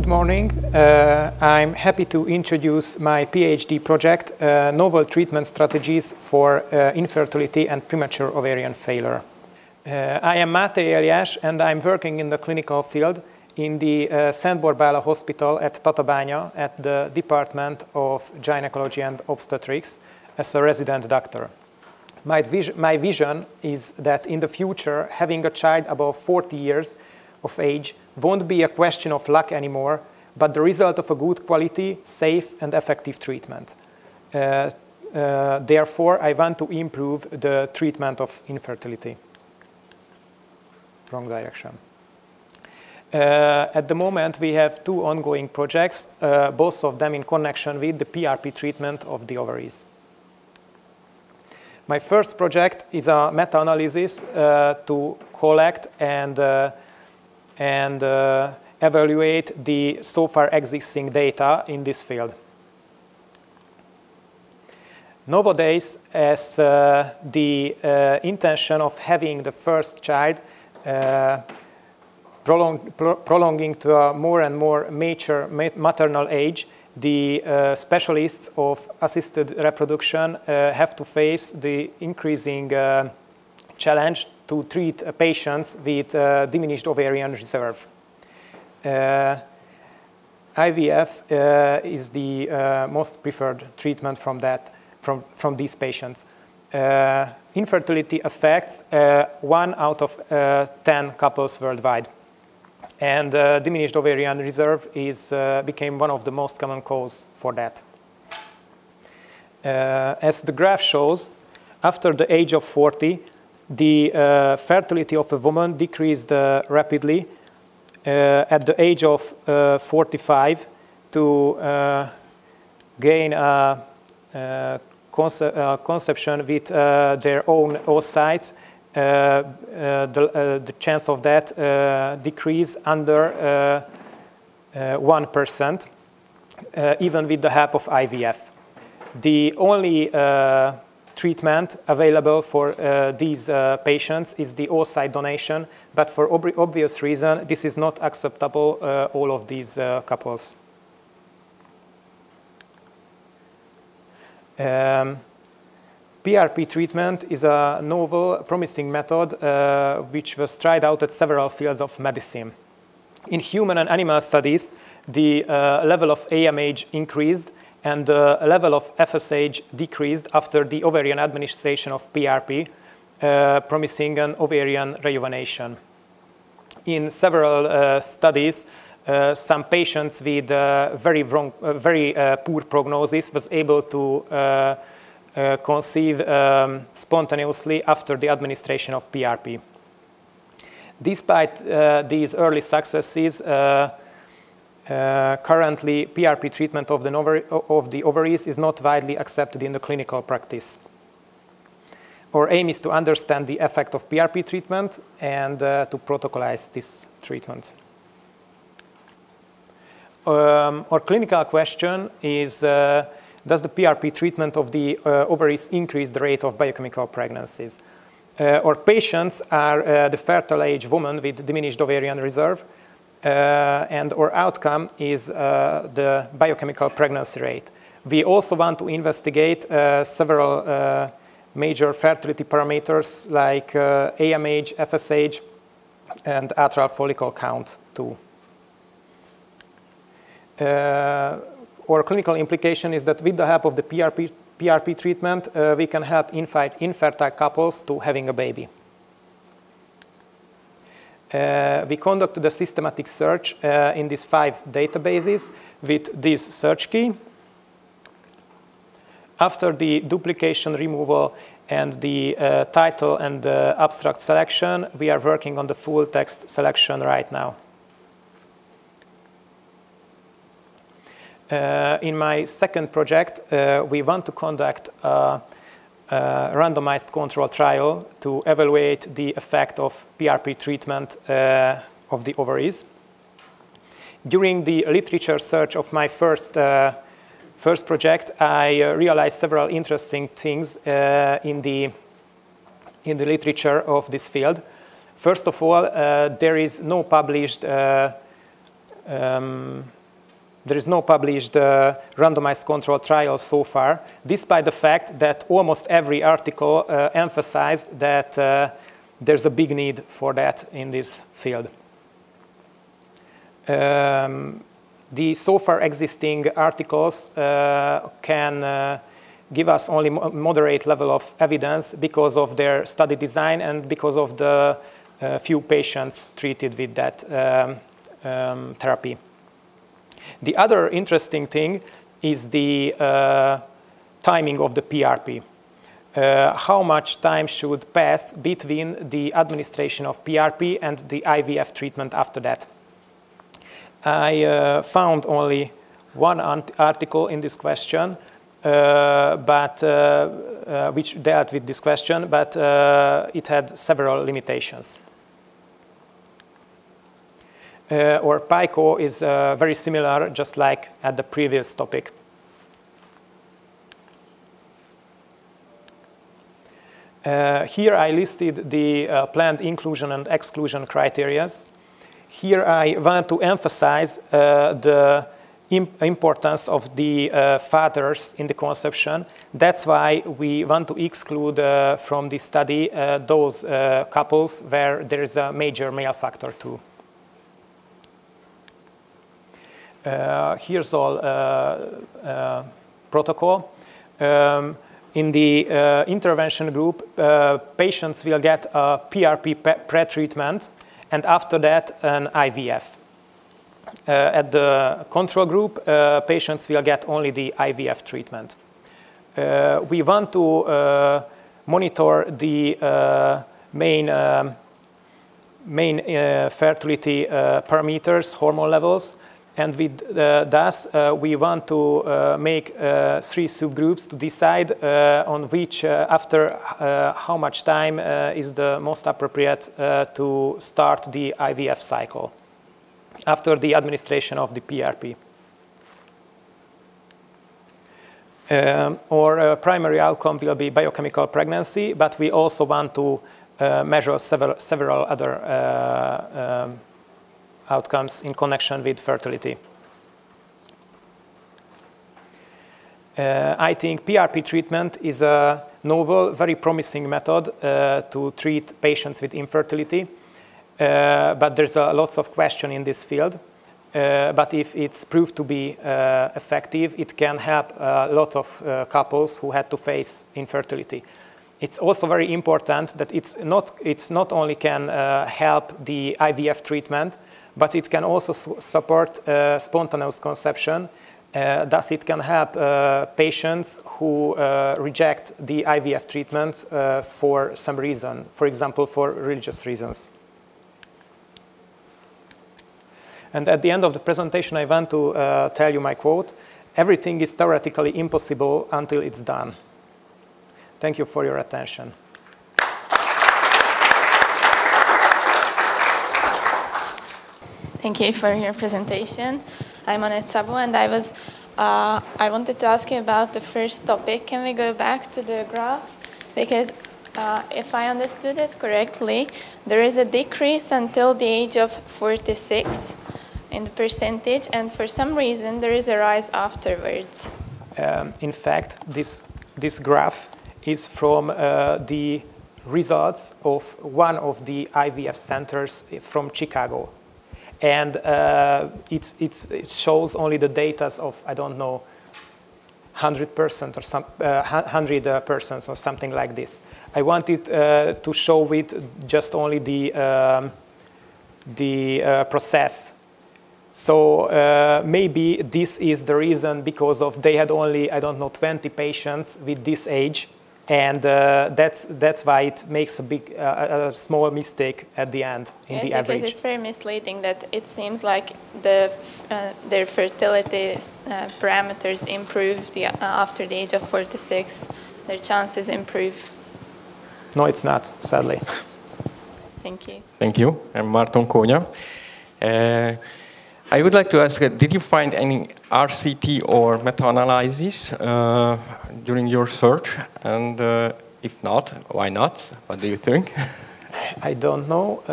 Good morning. I'm happy to introduce my PhD project, Novel Treatment Strategies for Infertility and Premature Ovarian Failure. I am Máté Éliás, and I'm working in the clinical field in the Szent Borbála Hospital at Tatabánya at the Department of Gynecology and Obstetrics as a resident doctor. My vision is that in the future, having a child above 40 years of age won't be a question of luck anymore, but the result of a good quality, safe and effective treatment. Therefore, I want to improve the treatment of infertility. Wrong direction. At the moment, we have two ongoing projects, both of them in connection with the PRP treatment of the ovaries. My first project is a meta-analysis to collect and evaluate the so far existing data in this field. Nowadays, as the intention of having the first child prolonging to a more and more mature maternal age, the specialists of assisted reproduction have to face the increasing challenge to treat patients with diminished ovarian reserve. IVF is the most preferred treatment from these patients. Infertility affects 1 out of 10 couples worldwide, and diminished ovarian reserve became one of the most common causes for that. As the graph shows, after the age of 40, the fertility of a woman decreased rapidly at the age of 45 to gain a conception with their own oocytes. The chance of that decrease under 1%, even with the help of IVF. The only treatment available for these patients is the oocyte donation, but for obvious reason, this is not acceptable all of these couples. PRP treatment is a novel, promising method which was tried out at several fields of medicine. In human and animal studies, the level of AMH increased and the level of FSH decreased after the ovarian administration of PRP, promising an ovarian rejuvenation. In several studies, some patients with very poor prognosis was able to conceive spontaneously after the administration of PRP. Despite these early successes, currently, PRP treatment of the ovaries is not widely accepted in the clinical practice. Our aim is to understand the effect of PRP treatment and to protocolize this treatment. Our clinical question is, does the PRP treatment of the ovaries increase the rate of biochemical pregnancies? Our patients are the fertile age women with diminished ovarian reserve, and our outcome is the biochemical pregnancy rate. We also want to investigate several major fertility parameters like AMH, FSH, and atrial follicle count too. Our clinical implication is that with the help of the PRP treatment, we can help infertile couples to having a baby. We conducted a systematic search in these 5 databases with this search key. After the duplication removal and the title and the abstract selection, we are working on the full text selection right now. In my second project, we want to conduct a randomized control trial to evaluate the effect of PRP treatment of the ovaries. During the literature search of my first project, I realized several interesting things in the literature of this field. First of all, there is no published there is no published randomized control trial so far, despite the fact that almost every article emphasized that there's a big need for that in this field. The so far existing articles can give us only moderate level of evidence because of their study design and because of the few patients treated with that therapy. The other interesting thing is the timing of the PRP. How much time should pass between the administration of PRP and the IVF treatment after that? I found only one article in this question, which dealt with this question, but it had several limitations. Or PICO is very similar, just like at the previous topic. Here I listed the planned inclusion and exclusion criteria. Here I want to emphasize the importance of the fathers in the conception. That's why we want to exclude from the study those couples where there is a major male factor too. Here's all protocol. In the intervention group, patients will get a PRP pre-treatment and after that an IVF. At the control group, patients will get only the IVF treatment. We want to monitor the main fertility parameters, hormone levels, and with thus we want to make 3 subgroups to decide on which, after how much time is the most appropriate to start the IVF cycle after the administration of the PRP. Our primary outcome will be biochemical pregnancy, but we also want to measure several other outcomes in connection with fertility. I think PRP treatment is a novel, very promising method to treat patients with infertility. But there's lots of question in this field. But if it's proved to be effective, it can help a lot of couples who had to face infertility. It's also very important that it's not only can help the IVF treatment, but it can also support spontaneous conception. Thus, it can help patients who reject the IVF treatment for some reason, for example, for religious reasons. And at the end of the presentation, I want to tell you my quote: "Everything is theoretically impossible until it's done." Thank you for your attention. Thank you for your presentation. I'm Anett Szabó, and I wanted to ask you about the first topic. Can we go back to the graph? Because if I understood it correctly, there is a decrease until the age of 46 in the percentage, and for some reason there is a rise afterwards. In fact, this graph is from the results of one of the IVF centers from Chicago. And it shows only the data of, I don't know, 100% or 100 persons or something like this. I wanted to show with just only the process. So maybe this is the reason, because of they had only, I don't know, 20 patients with this age. And that's why it makes a small mistake at the end in the average. Because it's very misleading that it seems like their fertility parameters improve after the age of 46. Their chances improve. No, it's not, sadly. Thank you. Thank you. I'm Marton Kónya. I would like to ask, did you find any RCT or meta-analysis during your search? And if not, why not? What do you think? I don't know.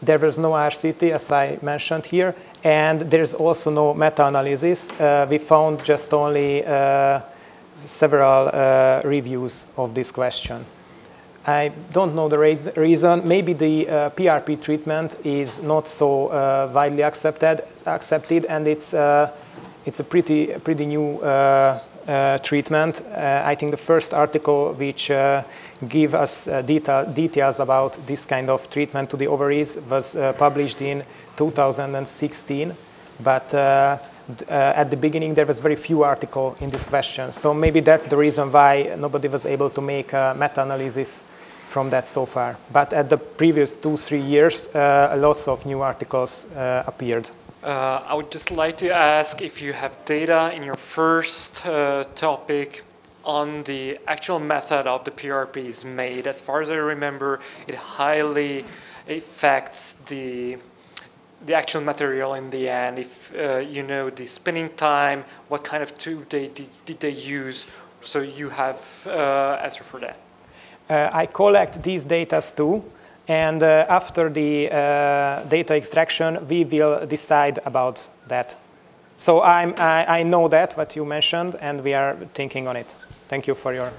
There was no RCT, as I mentioned here, and there's also no meta-analysis. We found just only several reviews of this question. I don't know the reason. Maybe the PRP treatment is not so widely accepted, and it's a pretty new treatment. I think the first article which give us details about this kind of treatment to the ovaries was published in 2016, but at the beginning there was very few articles in this question. So maybe that's the reason why nobody was able to make a meta-analysis from that so far. But at the previous 2-3 years, lots of new articles appeared. I would just like to ask if you have data in your first topic on the actual method of the PRPs made. As far as I remember, it highly affects the actual material in the end. If you know the spinning time, what kind of tube did they use, so you have answer for that. I collect these data too, and after the data extraction, we will decide about that. So I know that, what you mentioned, and we are thinking on it. Thank you for your